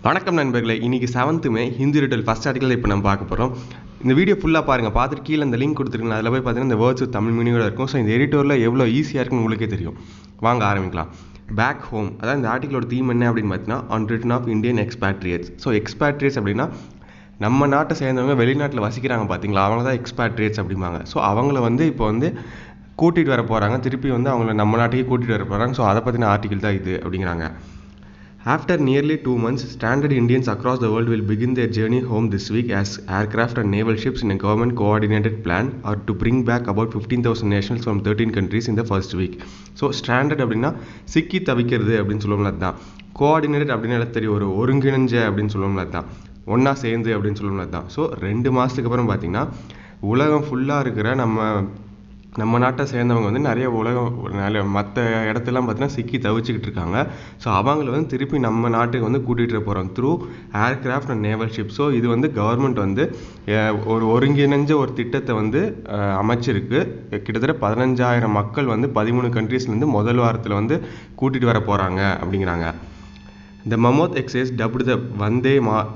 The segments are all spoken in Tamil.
வணக்கம் நண்பர்களே, இன்றைக்கி 7th May ஹிந்துeditorial ஃபஸ்ட் ஆர்டிக்கல் இப்போ நம்ம பார்க்க போகிறோம். இந்த வீடியோ ஃபுல்லாக பாருங்கள், பார்த்துட்டு கீழே இந்த லிங்க் கொடுத்துருக்கீங்க, அதில் போய் பார்த்தீங்கன்னா இந்த வேர்ட்ஸ் தமிழ் மீனிங்கோட இருக்கும். ஸோ இந்த எடிட்டோரில் எவ்வளோ ஈஸியாக இருக்குன்னு உங்களுக்கே தெரியும். வாங்க ஆரம்பிக்கலாம். பேக் ஹோம், அதாவது இந்த ஆர்டிக்கலோட தீம் என்ன அப்படின்னு பார்த்தீங்கன்னா on return of Indian expatriates. So expatriates அப்படின்னா நம்ம நாட்டை சேர்ந்தவங்க வெளிநாட்டில் வசிக்கிறாங்க பார்த்தீங்களா, அவங்க தான் எக்ஸ்பேட்ரியேட்ஸ் அப்படிம்பாங்க. ஸோ அவங்கள இப்போ கூட்டிகிட்டு வர போகிறாங்க, திருப்பி அவங்கள நம்ம நாட்டுக்கே கூட்டிகிட்டு வர போகிறாங்க. ஸோ அதை பற்றின ஆர்டிக்கல் தான் இது அப்படிங்கிறாங்க. After nearly 2 months, stranded Indians across the world will begin their journey home this week as aircraft and naval ships in a government coordinated plan are to bring back about 15,000 nationals from 13 countries in the first week. So stranded அப்படின்னா சிக்கி தவிக்கிறது அப்படின்னு சொல்லுவோம்ல, அதுதான். கோஆர்டினேட்டட் அப்படின்னா தெரியும், ஒரு ஒருங்கிணைஞ்ச அப்படின்னு சொல்லுவோம்ல, அதுதான். ஒன்றா சேர்ந்து அப்படின்னு சொல்லுவோம்ல, அதுதான். ஸோ 2 மாதத்துக்கு அப்புறம் பார்த்திங்கன்னா உலகம் ஃபுல்லாக இருக்கிற நம்ம நாட்டை சேர்ந்தவங்க நிறைய மற்ற இடத்துலாம் பார்த்தீங்கன்னா சிக்கி தவிச்சிக்கிட்டு இருக்காங்க. ஸோ அவங்கள திருப்பி நம்ம நாட்டுக்கு கூட்டிகிட்டு போகிறோம் through aircraft and naval ship. So இது கவர்மெண்ட் ஒரு ஒருங்கிணைஞ்ச ஒரு திட்டத்தை அமைச்சிருக்கு. கிட்டத்தட்ட 15,000 மக்கள் 13 கண்ட்ரீஸ்லேருந்து முதல் வாரத்தில் கூட்டிகிட்டு வர போகிறாங்க அப்படிங்கிறாங்க. The Mammoth exercise, dubbed the Vande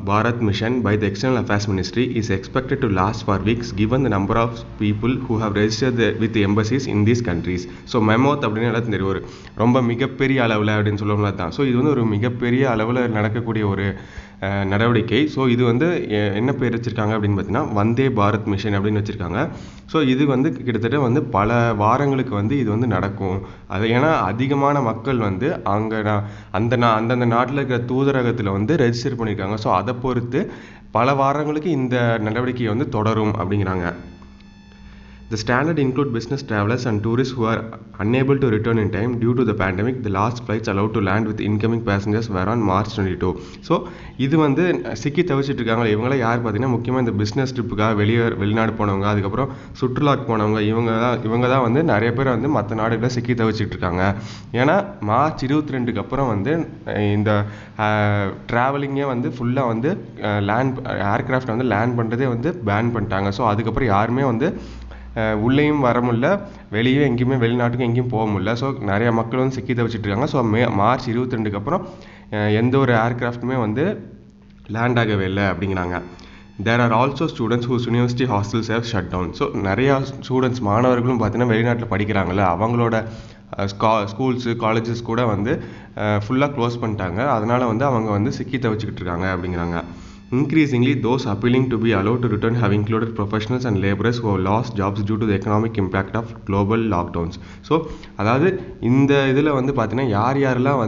Bharat mission by the External Affairs Ministry, is expected to last for weeks given the number of people who have registered with the embassies in these countries. So Mammoth அப்படின்னு எல்லாம் தெரியும், ஒரு ரொம்ப மிகப்பெரிய அளவில் அப்படின்னு சொல்லுவோம்ல தான். ஸோ இது ஒரு மிகப்பெரிய அளவில் நடக்கக்கூடிய ஒரு நடவடிக்கை. ஸோ இது என்ன பேர் வச்சுருக்காங்க அப்படின்னு பார்த்தீங்கன்னா வந்தே பாரத் மிஷன் அப்படின்னு வச்சுருக்காங்க. ஸோ இது கிட்டத்தட்ட பல வாரங்களுக்கு இது நடக்கும். அது ஏன்னா அதிகமான மக்கள் அங்கே அந்தந்த நாட்டில் இருக்கிற தூதரகத்தில் ரெஜிஸ்டர் பண்ணியிருக்காங்க. ஸோ அதை பொறுத்து பல வாரங்களுக்கு இந்த நடவடிக்கை தொடரும் அப்படிங்கிறாங்க. The standard include business travelers and tourists who are unable to return in time due to the pandemic. The last flights allowed to land with incoming passengers were on March 22. So இது சிக்கி தவிச்சிட்டு இருக்காங்க. இவங்களாம் யார் பார்த்தீங்கன்னா முக்கியமாக இந்த பிஸ்னஸ் ட்ரிப்புக்காக வெளிநாடு போனவங்க, அதுக்கப்புறம் சுற்றுலாக்கு போனவங்க, இவங்க தான் நிறைய பேர் மற்ற நாடுகளை சிக்கி தவிச்சிட்டு இருக்காங்க. ஏன்னா மார்ச் 22க்கு அப்புறம் இந்த ட்ராவலிங்கே ஃபுல்லாக ஏர்கிராஃப்ட் லேண்ட் பண்ணுறதே பேன் பண்ணிட்டாங்க. ஸோ அதுக்கப்புறம் யாருமே உள்ளேயும் வர முடியல, வெளியே எங்கேயுமே வெளிநாட்டுக்கு எங்கேயும் போக முடியல. ஸோ நிறைய மக்கள் சிக்கி தவிச்சிட்டு இருக்காங்க. ஸோ மார்ச் 22க்கு அப்புறம் எந்த ஒரு ஏர்கிராஃப்ட்டுமே லேண்ட் ஆகவே இல்லை அப்படிங்கிறாங்க. There are also students whose university hostels have shut down. So நிறையா ஸ்டூடெண்ட்ஸ் மாணவர்களும் பார்த்தீங்கன்னா வெளிநாட்டில் படிக்கிறாங்கல்ல, அவங்களோட ஸ்கூல்ஸு காலேஜஸ் கூட ஃபுல்லாக க்ளோஸ் பண்ணிட்டாங்க. அதனால் அவங்க சிக்கி தவிச்சிக்கிட்டு இருக்காங்க அப்படிங்கிறாங்க. Increasingly, those appealing to be allowed to return have included professionals and laborers who have lost jobs due to the economic impact of global lockdowns. So அதாவது இந்த இதில் பார்த்தீங்கன்னா யாரெல்லாம்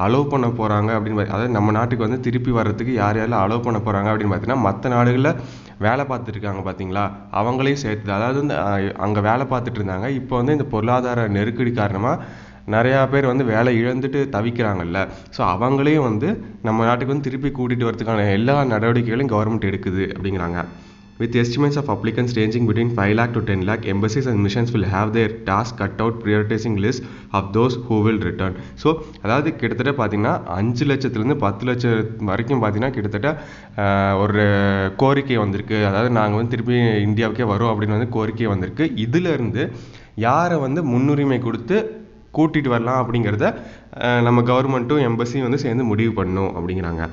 அலோவ் பண்ண போகிறாங்க அப்படின்னு அதாவது நம்ம நாட்டுக்கு திருப்பி வர்றதுக்கு யாரெல்லாம் அலோவ் பண்ண போகிறாங்க அப்படின்னு பார்த்தீங்கன்னா மற்ற நாடுகளில் வேலை பார்த்துட்டு இருக்காங்க பார்த்தீங்களா, அவங்களையும் சேர்த்து. அதாவது அங்கே வேலை பார்த்துட்டு இருந்தாங்க, இப்போ இந்த பொருளாதார நெருக்கடி காரணமாக நிறையா பேர் வேலை இழந்துட்டு தவிக்கிறாங்கல்ல. ஸோ அவங்களையும் நம்ம நாட்டுக்கு திருப்பி கூட்டிகிட்டு வரதுக்கான எல்லா நடவடிக்கைகளையும் கவர்மெண்ட் எடுக்குது அப்படிங்கிறாங்க. With estimates of applicants ranging between 5 lakh to 10 lakh, embassies and missions will have their task cut out prioritizing list of those who will return. So அதாவது கிட்டத்தட்ட பார்த்தீங்கன்னா 5 லட்சத்துலேருந்து 10 லட்சம் வரைக்கும் பார்த்தீங்கன்னா கிட்டத்தட்ட ஒரு கோரிக்கை வந்திருக்கு. அதாவது நாங்கள் திருப்பி இந்தியாவுக்கே வரோம் அப்படின்னு கோரிக்கை வந்திருக்கு. இதிலிருந்து யாரை முன்னுரிமை கொடுத்து கூட்டிகிட்டு வரலாம் அப்படிங்கிறத நம்ம கவர்மெண்ட்டும் எம்பசியும் சேர்ந்து முடிவு பண்ணணும் அப்படிங்கிறாங்க.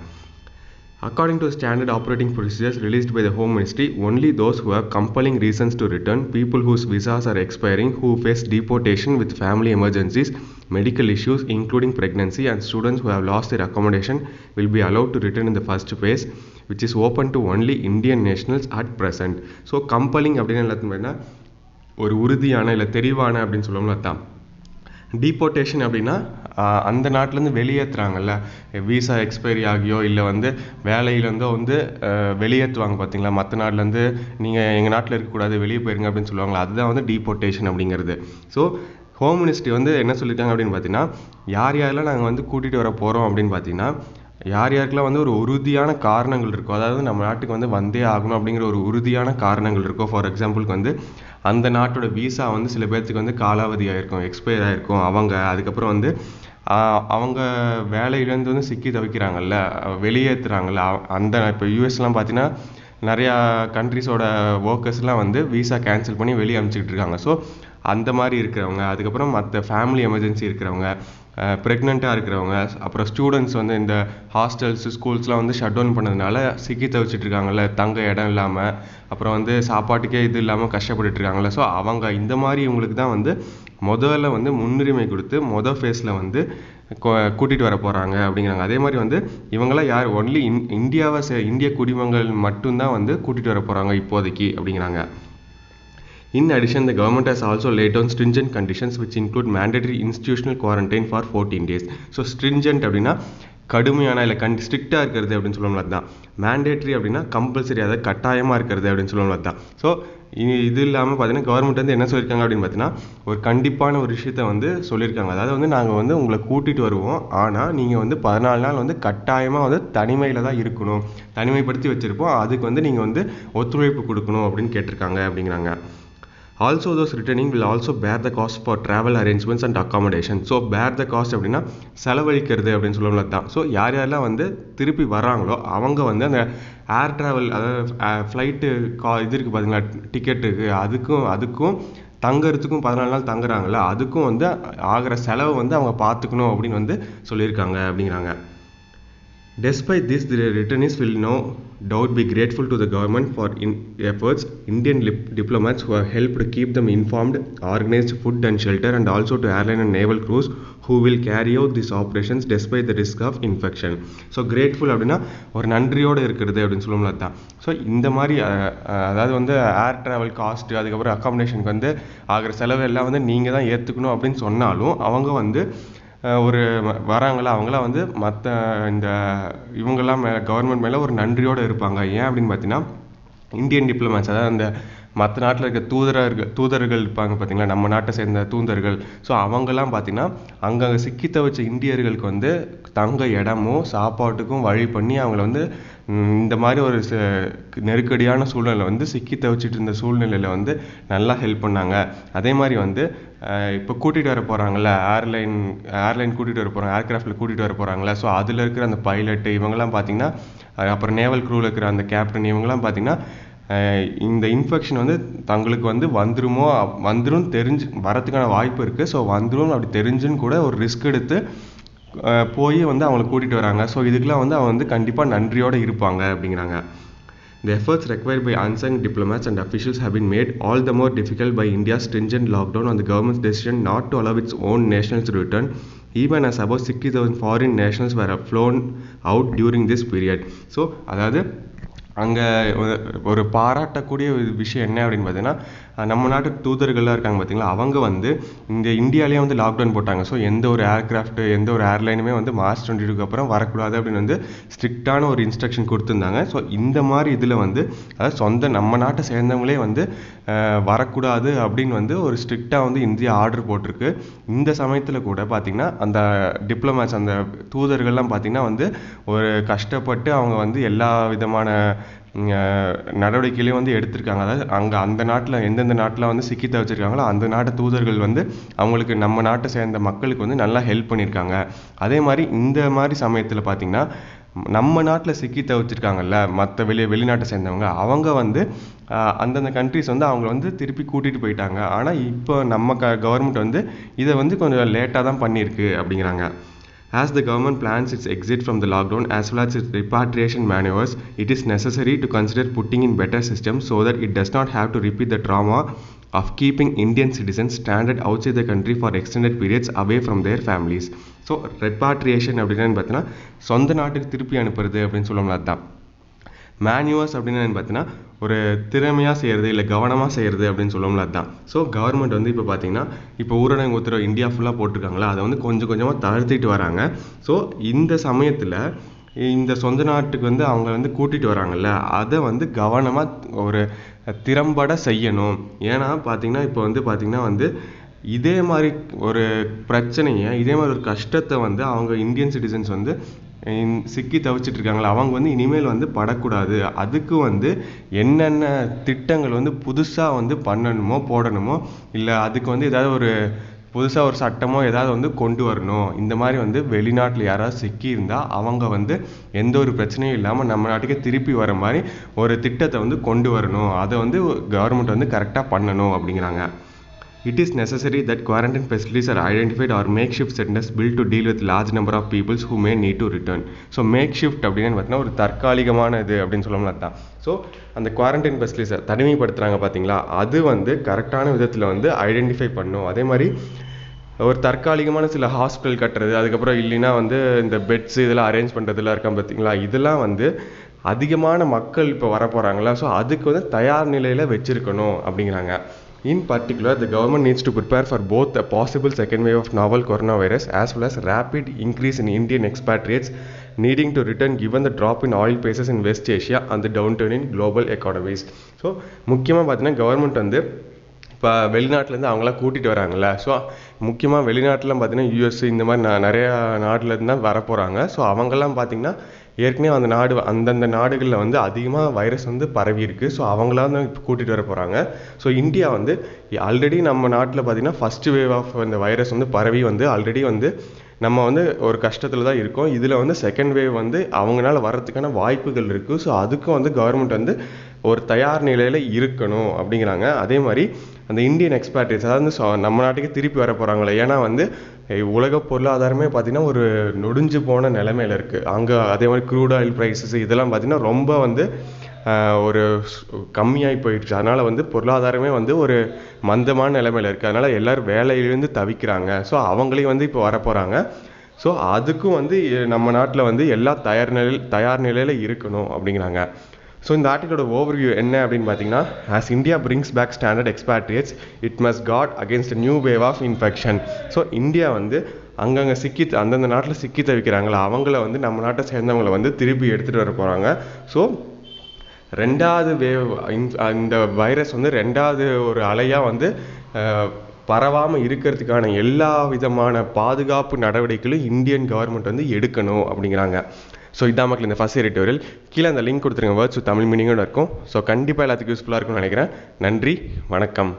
According to standard operating procedures released by the Home Ministry, only those who have compelling reasons to return, people whose visas are expiring, who face deportation with family emergencies, medical issues including pregnancy, and students who have lost their accommodation will be allowed to return in the first phase, which is open to only Indian nationals at present. So compelling அப்படின்னா எல்லாத்துக்குமே ஒரு உறுதியான இல்லை தெரிவான அப்படின்னு சொல்லுவோம்ல தான். டீபோர்ட்டேஷன் அப்படின்னா அந்த நாட்டிலேருந்து வெளியேற்றுறாங்கல்ல, வீசா எக்ஸ்பைரி ஆகியோ இல்லை வேலையிலேருந்தோ வெளியேற்றுவாங்க பார்த்தீங்களா, மற்ற நாட்டிலேருந்து நீங்கள் எங்கள் நாட்டில் இருக்கக்கூடாது வெளியே போயிருங்க அப்படின்னு சொல்லுவாங்களா, அதுதான் டீபோர்ட்டேஷன் அப்படிங்கிறது. ஸோ ஹோம் மினிஸ்ட்ரி என்ன சொல்லியிருக்காங்க அப்படின்னு பார்த்தீங்கன்னா யாரெல்லாம் நாங்கள் கூட்டிகிட்டு வர போகிறோம் அப்படின்னு பார்த்தீங்கன்னா யாருக்கெல்லாம் ஒரு உறுதியான காரணங்கள் இருக்கும், அதாவது நம்ம நாட்டுக்கு வந்தே ஆகணும் அப்படிங்கிற ஒரு உறுதியான காரணங்கள் இருக்கும். ஃபார் எக்ஸாம்பிளுக்கு அந்த நாட்டோட வீசா சில பேர்த்துக்கு காலாவதி ஆகிருக்கும், எக்ஸ்பயர் ஆகிருக்கும். அதுக்கப்புறம் அவங்க வேலையிலேருந்து சிக்கி தவிக்கிறாங்கல்ல, வெளியேற்றுறாங்கல்ல. இப்போ யூஎஸ்லாம் பார்த்தீங்கன்னா நிறையா கண்ட்ரிஸோட ஒர்க்கர்ஸ்லாம் வீசா கேன்சல் பண்ணி வெளியே அனுப்பிச்சிக்கிட்டு இருக்காங்க. ஸோ அந்த மாதிரி இருக்கிறவங்க, அதுக்கப்புறம் மற்ற ஃபேமிலி எமர்ஜென்சி இருக்கிறவங்க, ப்ரெக்னெண்ட்டாக இருக்கிறவங்க, அப்புறம் ஸ்டூடெண்ட்ஸ் வந்து இந்த ஹாஸ்டல்ஸ் ஸ்கூல்ஸ்லாம் வந்து ஷட் டவுன் பண்ணதுனால சிக்கி தவிச்சிட்டு இருக்காங்கல்ல, தங்க இடம் இல்லாமல், அப்புறம் வந்து சாப்பாட்டுக்கே இது இல்லாமல் கஷ்டப்பட்டுட்டு இருக்காங்கல்ல. ஸோ அவங்க இந்த மாதிரி இவங்களுக்கு தான் வந்து முதல்ல வந்து முன்னுரிமை கொடுத்து ஃபேஸில் வந்து கூட்டிகிட்டு வர போகிறாங்க அப்படிங்கிறாங்க. அதே மாதிரி வந்து இவங்களாம் யார் ஒன்லி இந்திய குடிமக்கள் மட்டும்தான் வந்து கூட்டிகிட்டு வர போகிறாங்க இப்போதைக்கு அப்படிங்கிறாங்க. In addition, the government has also laid down stringent conditions which include mandatory institutional quarantine for 14 days. So stringent அப்படின்னா கடுமையான இல்லை ஸ்ட்ரிக்டாக இருக்கிறது அப்படின்னு சொல்லுவோம்ல, அதுதான். மேண்டேட்ரி அப்படின்னா கம்பல்சரி, அதாவது கட்டாயமாக இருக்கிறது அப்படின்னு சொல்லுவோம்ல, அதுதான். ஸோ இது இல்லாமல் பார்த்தீங்கன்னா கவர்மெண்ட் வந்து என்ன சொல்லியிருக்காங்க அப்படின்னு பார்த்தீங்கன்னா ஒரு கண்டிப்பான ஒரு விஷயத்த வந்து சொல்லியிருக்காங்க. அதாவது வந்து நாங்கள் வந்து உங்களை கூட்டிகிட்டு வருவோம், ஆனால் நீங்கள் வந்து 14 நாள் வந்து கட்டாயமாக வந்து தனிமையில் தான் இருக்கணும், தனிமைப்படுத்தி வச்சுருப்போம், அதுக்கு வந்து நீங்கள் வந்து ஒத்துழைப்பு கொடுக்கணும் அப்படின்னு கேட்டிருக்காங்க அப்படிங்கிறாங்க. Also, those returning will also bear the cost for travel arrangements and accommodation. So bear the cost அப்படின்னா செலவழிக்கிறது அப்படின்னு சொல்லுவோம்ல, தான். ஸோ யாரெல்லாம் வந்து திருப்பி வராங்களோ அவங்க வந்து அந்த ஏர் ட்ராவல், அதாவது ஃப்ளைட்டு இது இருக்குது பார்த்தீங்களா, டிக்கெட்டுக்கு, அதுக்கும் தங்குறதுக்கும் 14 நாள் தங்குறாங்கல்ல, அதுக்கும் வந்து ஆகிற செலவு வந்து அவங்க பார்த்துக்கணும் அப்படின்னு வந்து சொல்லியிருக்காங்க அப்படிங்கிறாங்க. Despite this, the returnees will no doubt be grateful to the government for efforts. Indian diplomats who have helped keep them informed, organized food and shelter, and also to airline and naval crews who will carry out these operations despite the risk of infection. So grateful அப்படின்னா ஒரு நன்றியோடு இருக்கிறது அப்படின்னு சொல்லுவோம்ல, தான். ஸோ இந்த மாதிரி அதாவது வந்து ஏர் ட்ராவல் காஸ்ட்டு, அதுக்கப்புறம் அக்காமடேஷனுக்கு வந்து ஆகிற செலவு எல்லாம் வந்து நீங்கள் தான் ஏற்றுக்கணும் அப்படின்னு சொன்னாலும் அவங்க வந்து ஒரு வராங்களா அவங்களாம் வந்து மற்ற இந்த இவங்கெல்லாம் கவர்மெண்ட் மேலே ஒரு நன்றியோடு இருப்பாங்க. ஏன் அப்படின்னு பார்த்தீங்கன்னா இந்தியன் டிப்ளமேட்ஸ், அதாவது அந்த மற்ற நாட்டில் இருக்க தூதர்கள் இருப்பாங்க பார்த்தீங்களா, நம்ம நாட்டை சேர்ந்த தூதர்கள். ஸோ அவங்கெல்லாம் பார்த்தீங்கன்னா அங்கே சிக்கி தவிச்ச இந்தியர்களுக்கு வந்து தங்க இடமும் சாப்பாட்டுக்கும் வழி பண்ணி அவங்கள வந்து இந்த மாதிரி ஒரு நெருக்கடியான சூழ்நிலை வந்து சிக்கி தவிச்சிட்டு இருந்த சூழ்நிலையில் வந்து நல்லா ஹெல்ப் பண்ணாங்க. அதே மாதிரி வந்து இப்போ கூட்டிகிட்டு வர போகிறாங்கல்ல, ஏர்லைன் கூட்டிகிட்டு வர போகிறாங்க, ஏர்க்ராஃப்டில் கூட்டிகிட்டு வர போகிறாங்களே, ஸோ அதில் இருக்கிற அந்த பைலட்டு இவங்கெல்லாம் பார்த்தீங்கன்னா, அப்புறம் நேவல் க்ரூவில் இருக்கிற அந்த கேப்டன் இவங்கெல்லாம் பார்த்தீங்கன்னா இந்த இன்ஃபெக்ஷன் வந்து தங்களுக்கு வந்து வந்துடும் தெரிஞ்சு வரதுக்கான வாய்ப்பு இருக்குது. ஸோ வந்துடும் அப்படி தெரிஞ்சுன்னு கூட ஒரு ரிஸ்க் எடுத்து போய் வந்து அவங்களை கூட்டிகிட்டு வராங்க. ஸோ இதுக்கெலாம் வந்து அவங்க வந்து கண்டிப்பாக நன்றியோடு இருப்பாங்க அப்படிங்கிறாங்க. The efforts required by unsung diplomats and officials have been made all the more difficult by India's stringent lockdown on the government's decision not to allow its own nationals to return, even as about 60,000 foreign nationals were flown out during this period. So அதாவது அங்கே ஒரு பாராட்டக்கூடிய விஷயம் என்ன அப்படின்னு பார்த்தீங்கன்னா, நம்ம நாட்டு தூதர்கள்லாம் இருக்காங்க பார்த்தீங்களா, அவங்க வந்து இந்த இந்தியாவிலேயே வந்து லாக்டவுன் போட்டாங்க. ஸோ எந்த ஒரு ஏர்க்ராஃப்ட் எந்த ஒரு ஏர்லைனுமே வந்து மார்ச் 22க்கு அப்புறம் வரக்கூடாது அப்படின்னு வந்து ஸ்ட்ரிக்டான ஒரு இன்ஸ்ட்ரக்ஷன் கொடுத்துருந்தாங்க. ஸோ இந்த மாதிரி இதில் வந்து அதாவது நம்ம நாட்டை சேர்ந்தவங்களே வந்து வரக்கூடாது அப்படின்னு வந்து ஒரு ஸ்ட்ரிக்டாக வந்து இந்தியா ஆர்டர் போட்டிருக்கு. இந்த சமயத்தில் கூட பார்த்திங்கன்னா அந்த டிப்ளமேட்ஸ் அந்த தூதர்கள்லாம் பார்த்திங்கன்னா வந்து ஒரு கஷ்டப்பட்டு அவங்க வந்து எல்லா விதமான நடவடிக்கைகளையும் வந்து எடுத்திருக்காங்க. அதாவது அங்கே அந்த நாட்டில் எந்தெந்த நாட்டில் வந்து சிக்கி தவிச்சிருக்காங்களோ அந்த நாட்டு தூதர்கள் வந்து அவங்களுக்கு நம்ம நாட்டை சேர்ந்த மக்களுக்கு வந்து நல்லா ஹெல்ப் பண்ணியிருக்காங்க. அதே மாதிரி இந்த மாதிரி சமயத்தில் பார்த்திங்கன்னா நம்ம நாட்டில் சிக்கி தவிச்சிருக்காங்கல்ல மற்ற வெளிநாட்டை சேர்ந்தவங்க, அவங்க வந்து அந்தந்த கண்ட்ரிஸ் வந்து அவங்கள வந்து திருப்பி கூட்டிகிட்டு போயிட்டாங்க. ஆனால் இப்போ நம்ம கவர்மெண்ட் வந்து இதை வந்து கொஞ்சம் லேட்டாக தான் பண்ணியிருக்கு அப்படிங்கிறாங்க. As the government plans its exit from the lockdown as well as its repatriation maneuvers, it is necessary to consider putting in better systems so that it does not have to repeat the trauma of keeping Indian citizens stranded outside the country for extended periods away from their families. So repatriation அப்படின்னு பார்த்தீங்கன்னா சொந்த நாட்டுக்கு திருப்பி அனுப்புறது அப்படின்னு சொல்லுவோம்ல, அதுதான். மேனுவர்ஸ் அப்படின்னு பார்த்தீங்கன்னா ஒரு திறமையாக செய்கிறது இல்லை கவனமாக செய்கிறது அப்படின்னு சொல்லுவோம்ல, அதுதான். ஸோ கவர்மெண்ட் வந்து இப்போ பார்த்தீங்கன்னா இப்போ ஊரடங்கு உத்தரவு இந்தியா ஃபுல்லாக போட்டிருக்காங்களா, அதை வந்து கொஞ்சம் கொஞ்சமாக தளர்த்திட்டு வராங்க. ஸோ இந்த சமயத்தில் இந்த சொந்த நாட்டுக்கு வந்து அவங்க வந்து கூட்டிகிட்டு வராங்கல்ல, அதை வந்து கவனமாக ஒரு திறம்பட செய்யணும். ஏன்னா பார்த்தீங்கன்னா இப்போ வந்து பார்த்தீங்கன்னா வந்து இதே மாதிரி ஒரு பிரச்சனையை இதே மாதிரி ஒரு கஷ்டத்தை வந்து அவங்க இந்தியன் சிட்டிசன்ஸ் வந்து சிக்கி தவிச்சிட்டு இருக்காங்களா, அவங்க வந்து இனிமேல் வந்து படக்கூடாது. அதுக்கு வந்து என்னென்ன திட்டங்கள் வந்து புதுசாக வந்து போடணுமோ இல்லை அதுக்கு வந்து ஏதாவது ஒரு புதுசாக ஒரு சட்டமோ ஏதாவது வந்து கொண்டு வரணும். இந்த மாதிரி வந்து வெளிநாட்டில் யாராவது சிக்கி இருந்தால் அவங்க வந்து எந்த ஒரு பிரச்சனையும் இல்லாமல் நம்ம நாட்டுக்கு திருப்பி வர மாதிரி ஒரு திட்டத்தை வந்து கொண்டு வரணும். அதை வந்து கவர்மெண்ட் வந்து கரெக்டாக பண்ணணும் அப்படிங்கிறாங்க. It is necessary that quarantine facilities are identified or makeshift centers built to deal with large number of people who may need to return. So makeshift அப்படின்னு பார்த்தீங்கன்னா ஒரு தற்காலிகமான இது அப்படின்னு சொல்லணும்னா தான். ஸோ அந்த குவாரண்டைன் ஃபெசிலிட்டிஸை தனிமைப்படுத்துகிறாங்க பார்த்தீங்களா, அது வந்து கரெக்டான விதத்தில் வந்து ஐடென்டிஃபை பண்ணும். அதே மாதிரி ஒரு தற்காலிகமான சில ஹாஸ்பிட்டல் கட்டுறது, அதுக்கப்புறம் இல்லைன்னா வந்து இந்த பெட்ஸ் இதெல்லாம் அரேஞ்ச் பண்ணுறதுலாம் இருக்கான் பார்த்தீங்களா, இதெல்லாம் வந்து அதிகமான மக்கள் இப்போ வர போகிறாங்களா, ஸோ அதுக்கு வந்து தயார் நிலையில் வச்சுருக்கணும் அப்படிங்கிறாங்க. In particular, the government needs to prepare for both a possible second wave of novel coronavirus as well as rapid increase in Indian expatriates needing to return given the drop in oil prices in West Asia and the downturn in global economies. So முக்கியமாக பார்த்தீங்கன்னா கவர்மெண்ட் வந்து இப்போ வெளிநாட்டிலேருந்து அவங்களாம் கூட்டிகிட்டு வராங்கல்ல, ஸோ முக்கியமாக வெளிநாட்டிலாம் பார்த்தீங்கன்னா யூஎஸ் இந்த மாதிரி நிறையா நாட்டிலேருந்து தான் வர போகிறாங்க. ஸோ அவங்கெல்லாம் பார்த்திங்கன்னா ஏற்கனவே அந்த அந்தந்த நாடுகளில் வந்து அதிகமாக வைரஸ் வந்து பரவி இருக்குது. ஸோ அவங்களாம் தான் இப்போ கூட்டிகிட்டு வர போகிறாங்க. ஸோ இந்தியா வந்து ஆல்ரெடி நம்ம நாட்டில் பார்த்திங்கன்னா ஃபஸ்ட்டு வேவ் ஆஃப் இந்த வைரஸ் வந்து பரவி வந்து ஆல்ரெடி வந்து நம்ம வந்து ஒரு கஷ்டத்தில் தான் இருக்கோம். இதில் வந்து செகண்ட் வேவ் வந்து அவங்களால வர்றதுக்கான வாய்ப்புகள் இருக்குது. ஸோ அதுக்கும் வந்து கவர்மெண்ட் வந்து ஒரு தயார் நிலையில் இருக்கணும் அப்படிங்கிறாங்க. அதே மாதிரி அந்த இந்தியன் எக்ஸ்பேட்ரியேட்ஸ், அதாவது நம்ம நாட்டுக்கு திருப்பி வர போகிறாங்களே, ஏன்னா வந்து உலக பொருளாதாரமே பார்த்திங்கன்னா ஒரு நொடிஞ்சு போன நிலைமையில் இருக்குது. அங்கே அதே மாதிரி க்ரூட் ஆயில் ப்ரைஸஸ் இதெல்லாம் பார்த்திங்கன்னா ரொம்ப வந்து ஒரு கம்மியாகி போயிடுச்சு. அதனால் வந்து பொருளாதாரமே வந்து ஒரு மந்தமான நிலைமையில் இருக்குது. அதனால் எல்லோரும் வேலையிலேருந்து தவிக்கிறாங்க. ஸோ அவங்களையும் வந்து இப்போ வர போகிறாங்க. ஸோ அதுக்கும் வந்து நம்ம நாட்டில் வந்து எல்லா தயார் நிலையில் இருக்கணும் அப்படிங்கிறாங்க. ஸோ இந்த ஆர்டிக்கலோட ஓவர்வியூ என்ன அப்படின்னு பார்த்தீங்கன்னா, as India brings back stranded expatriates it must guard against new wave of infection. So India வந்து அங்கங்கே அந்தந்த நாட்டில் சிக்கி தவிக்கிறாங்களா, அவங்கள வந்து நம்ம நாட்டை சேர்ந்தவங்களை வந்து திருப்பி எடுத்துகிட்டு வர போகிறாங்க. ஸோ ரெண்டாவது வேவ் இந்த வைரஸ் வந்து ரெண்டாவது ஒரு அலையாக வந்து பரவாமல் இருக்கிறதுக்கான எல்லா விதமான பாதுகாப்பு நடவடிக்கைகளும் இந்தியன் கவர்மெண்ட் வந்து எடுக்கணும் அப்படிங்கிறாங்க. ஸோ இதான் மக்கள் இந்த ஃபர்ஸ்ட் எடிட்டோரியல். கீழே அந்த லிங்க் கொடுத்துருங்க, வேர்ட்ஸ் தமிழ் மீனிங்கோட இருக்கும். ஸோ கண்டிப்பாக எல்லாத்துக்கும் யூஸ்ஃபுல்லாக இருக்கும்னு நினைக்கிறேன். நன்றி, வணக்கம்.